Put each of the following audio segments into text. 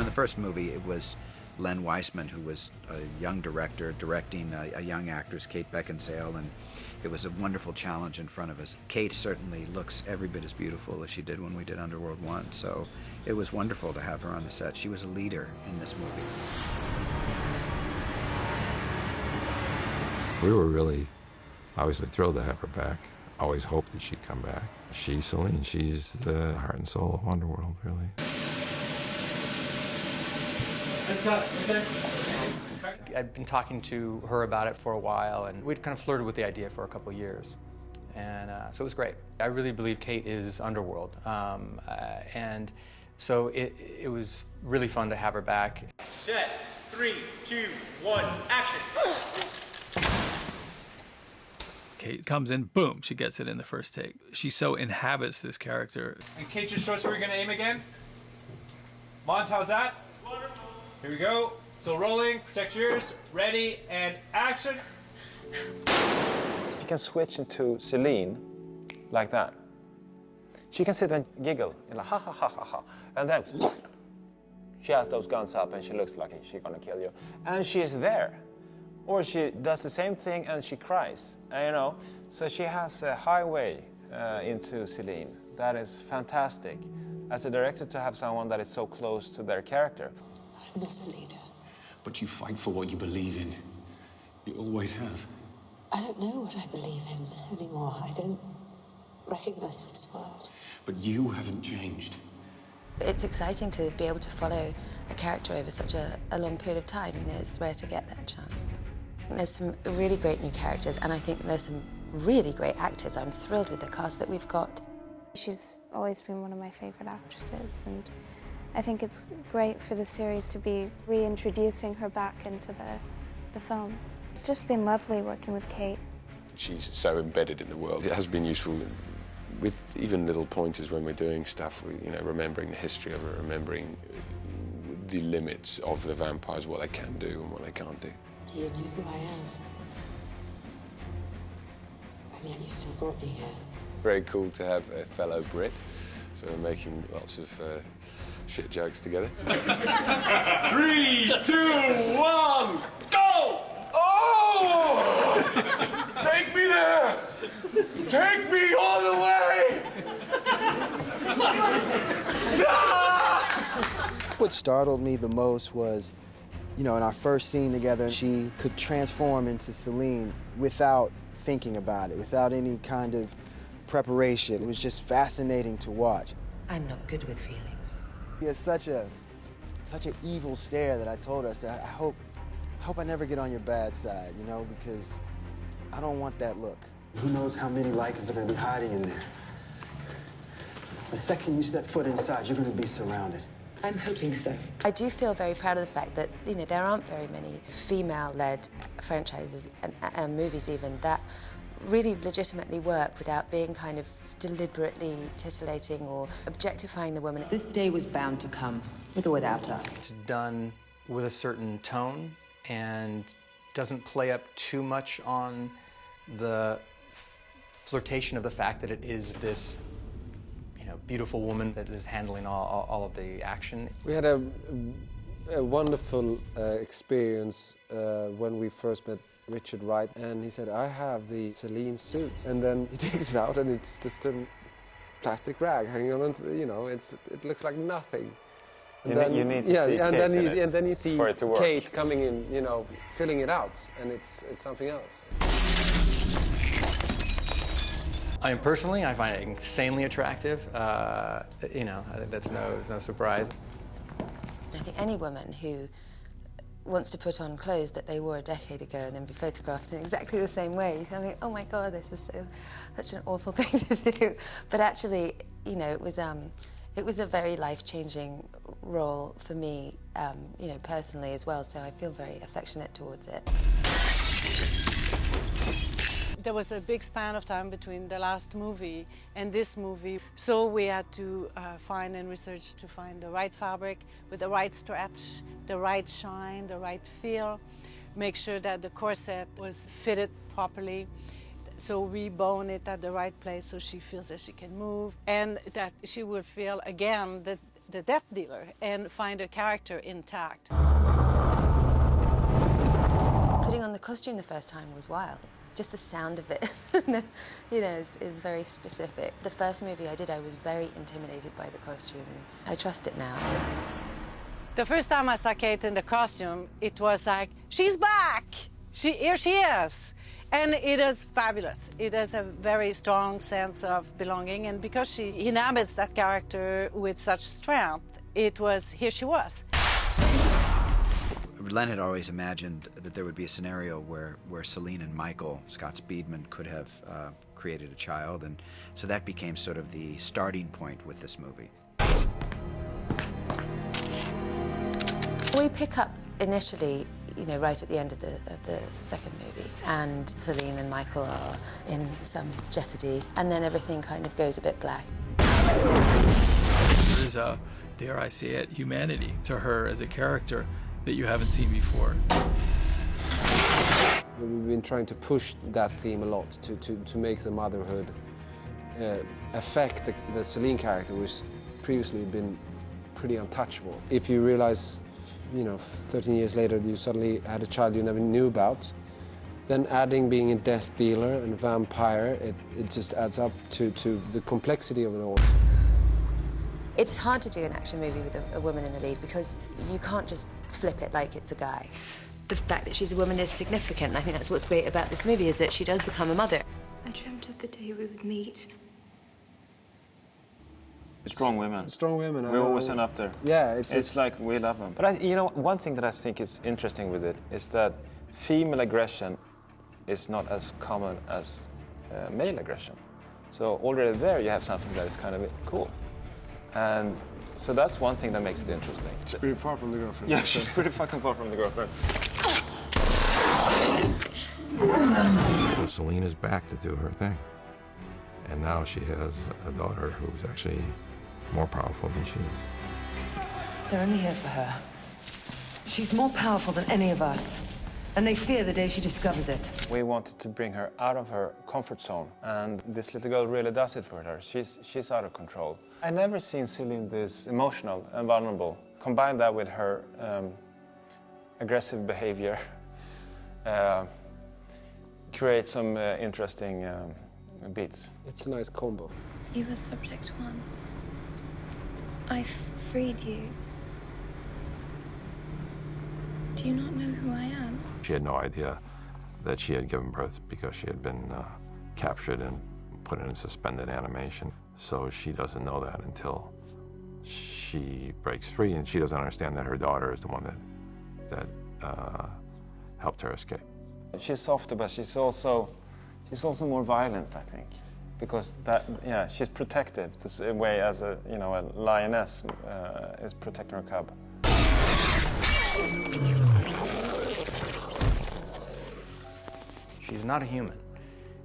In the first movie, it was Len Wiseman, who was a young director, directing a young actress, Kate Beckinsale, and it was a wonderful challenge in front of us. Kate certainly looks every bit as beautiful as she did when we did Underworld 1, so it was wonderful to have her on the set. She was a leader in this movie. We were really obviously thrilled to have her back. Always hoped that she'd come back. She's Selene. She's the heart and soul of Underworld, really. I'd been talking to her about it for a while, and we'd kind of flirted with the idea for a couple years. And so it was great. I really believe Kate is Underworld. And so it was really fun to have her back. Set, 3, 2, 1, action! Kate comes in, boom, she gets it in the first take. She so inhabits this character. And Kate, just show us where you're gonna aim again. Mons, how's that? Wonderful. Here we go. Still rolling. Protect your ears. Ready and action. She can switch into Selene like that. She can sit and giggle, like ha ha ha ha ha, and then she has those guns up and she looks like she's gonna kill you, and she's there. Or she does the same thing and she cries, you know. So she has a highway into Selene. That is fantastic. As a director, to have someone that is so close to their character. I'm not a leader. But you fight for what you believe in. You always have. I don't know what I believe in anymore. I don't recognize this world. But you haven't changed. It's exciting to be able to follow a character over such a long period of time. You know, it's rare to get that chance. There's some really great new characters, and I think there's some really great actors. I'm thrilled with the cast that we've got. She's always been one of my favorite actresses, and I think it's great for the series to be reintroducing her back into the films. It's just been lovely working with Kate. She's so embedded in the world. It has been useful with even little pointers when we're doing stuff, you know, remembering the history of it, remembering the limits of the vampires, what they can do and what they can't do. You know who I am. And yet you still brought me here. Very cool to have a fellow Brit, so we're making lots of shit jokes together. 3, 2, 1, go! Oh! Take me there! Take me all the way! What startled me the most was, you know, in our first scene together, she could transform into Selene without thinking about it, without any kind of preparation. It was just fascinating to watch. I'm not good with feelings. He has such an evil stare that I told her, I said, I hope I never get on your bad side, you know, because I don't want that look. Who knows how many Lycans are going to be hiding in there? The second you step foot inside, you're going to be surrounded. I'm hoping so. I do feel very proud of the fact that, you know, there aren't very many female-led franchises and movies even that really legitimately work without being kind of deliberately titillating or objectifying the woman. This day was bound to come, with or without us. It's done with a certain tone and doesn't play up too much on the flirtation of the fact that it is this, you know, beautiful woman that is handling all of the action. We had a wonderful experience when we first met Richard Ried, and he said, I have the Selene suit. And then he takes it out and it's just a plastic rag hanging on, you know, it looks like nothing. And you need to see Kate and then you see for it to work. Kate coming in, you know, filling it out, and it's something else. I mean, personally, I find it insanely attractive. You know, I think that's no surprise. I think any woman who wants to put on clothes that they wore a decade ago and then be photographed in exactly the same way, I think, oh my God, this is such an awful thing to do. But actually, you know, it was a very life-changing role for me, you know, personally as well, so I feel very affectionate towards it. There was a big span of time between the last movie and this movie, so we had to find and research to find the right fabric with the right stretch, the right shine, the right feel, make sure that the corset was fitted properly, so we bone it at the right place so she feels that she can move, and that she would feel again that the death dealer and find her character intact. Putting on the costume the first time was wild. Just the sound of it, you know, is very specific. The first movie I did, I was very intimidated by the costume. I trust it now. The first time I saw Kate in the costume, it was like, she's back! Here she is! And it is fabulous. It has a very strong sense of belonging, and because she inhabits that character with such strength, here she was. Len had always imagined that there would be a scenario where Selene and Michael, Scott Speedman, could have created a child, and so that became sort of the starting point with this movie. We pick up initially, you know, right at the end of the second movie, and Selene and Michael are in some jeopardy, and then everything kind of goes a bit black. There is a, dare I say it, humanity to her as a character that you haven't seen before. We've been trying to push that theme a lot to make the motherhood affect the Selene character, which previously been pretty untouchable. If you realize, you know, 13 years later you suddenly had a child you never knew about, then adding being a death dealer and vampire, it just adds up to the complexity of it all. It's hard to do an action movie with a woman in the lead because you can't just flip it like it's a guy. The fact that she's a woman is significant, and I think that's what's great about this movie, is that she does become a mother. I dreamt of the day we would meet. Strong women. Strong women. We always end up there. Yeah, it's like we love them. But you know, one thing that I think is interesting with it is that female aggression is not as common as male aggression. So already there you have something that is kind of cool. And so that's one thing that makes it interesting. She's pretty far from the girlfriend. Yeah, she's pretty fucking far from the girlfriend. So Selene is back to do her thing. And now she has a daughter who's actually more powerful than she is. They're only here for her. She's more powerful than any of us. And they fear the day she discovers it. We wanted to bring her out of her comfort zone, and this little girl really does it for her. She's out of control. I never seen Selene this emotional and vulnerable. Combine that with her aggressive behavior, create some interesting beats. It's a nice combo. You were subject one. I freed you. Do you not know who I am? She had no idea that she had given birth because she had been captured and put in suspended animation. So she doesn't know that until she breaks free, and she doesn't understand that her daughter is the one that helped her escape. She's softer, but she's also more violent, I think, because she's protective the way as a lioness is protecting her cub. She's not a human.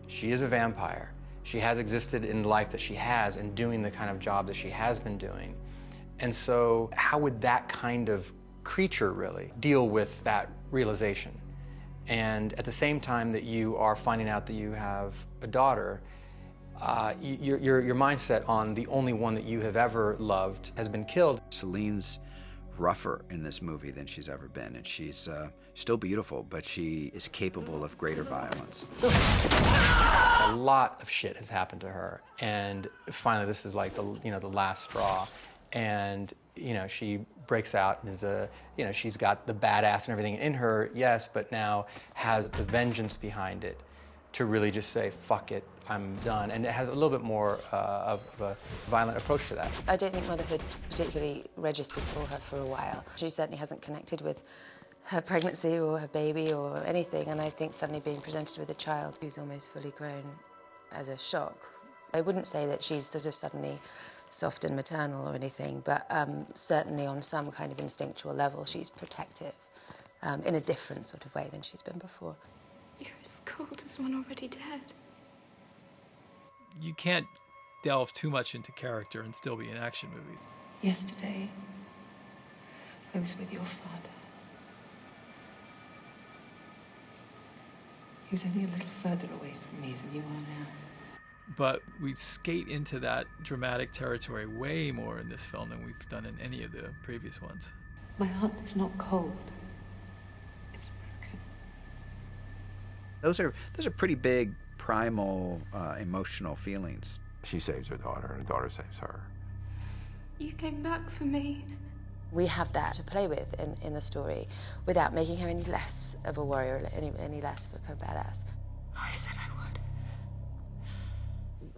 She is a vampire. She has existed in the life that she has and doing the kind of job that she has been doing. And so how would that kind of creature really deal with that realization? And at the same time that you are finding out that you have a daughter, your mindset on the only one that you have ever loved has been killed. Selene's rougher in this movie than she's ever been, and she's still beautiful, but she is capable of greater violence. A lot of shit has happened to her, and finally this is like the last straw, and she breaks out and is she's got the badass and everything in her, yes, but now has the vengeance behind it to really just say, fuck it, I'm done. And it has a little bit more of a violent approach to that. I don't think motherhood particularly registers for her for a while. She certainly hasn't connected with her pregnancy or her baby or anything, and I think suddenly being presented with a child who's almost fully grown as a shock. I wouldn't say that she's sort of suddenly soft and maternal or anything, but certainly on some kind of instinctual level she's protective in a different sort of way than she's been before. You're as cold as one already dead. You can't delve too much into character and still be an action movie. Yesterday, I was with your father. He was only a little further away from me than you are now. But we skate into that dramatic territory way more in this film than we've done in any of the previous ones. My heart is not cold. It's broken. Those are pretty big, primal, emotional feelings. She saves her daughter, and her daughter saves her. You came back for me. We have that to play with in the story without making her any less of a warrior, any less of a kind of badass. I said I would.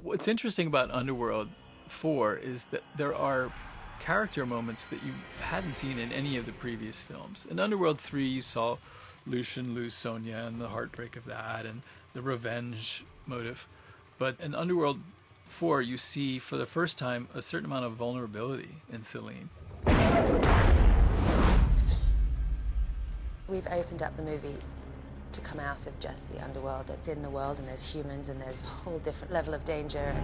What's interesting about Underworld 4 is that there are character moments that you hadn't seen in any of the previous films. In Underworld 3, you saw Lucian lose Sonia and the heartbreak of that and the revenge motive. But in Underworld 4, you see for the first time a certain amount of vulnerability in Selene. We've opened up the movie to come out of just the underworld. It's in the world and there's humans and there's a whole different level of danger.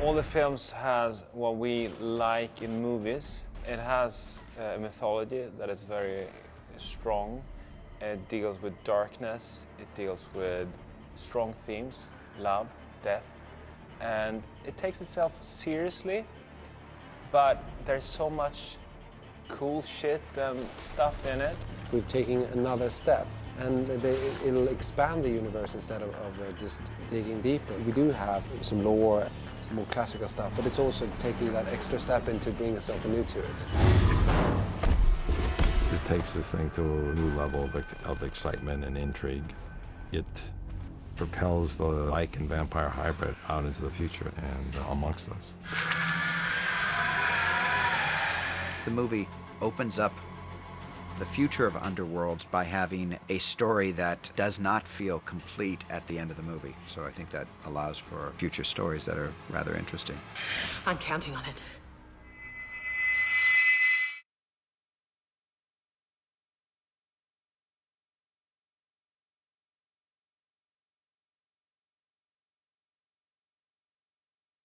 All the films has what we like in movies. It has a mythology that is very strong. It deals with darkness. It deals with strong themes, love, death. And it takes itself seriously, but there's so much cool shit and stuff in it. We're taking another step, and it'll expand the universe instead of just digging deeper. We do have some lore, more classical stuff, but it's also taking that extra step into bringing something new to it. It takes this thing to a new level of excitement and intrigue. It propels the Lycan and vampire hybrid out into the future and amongst us. The movie opens up the future of Underworlds by having a story that does not feel complete at the end of the movie. So I think that allows for future stories that are rather interesting. I'm counting on it.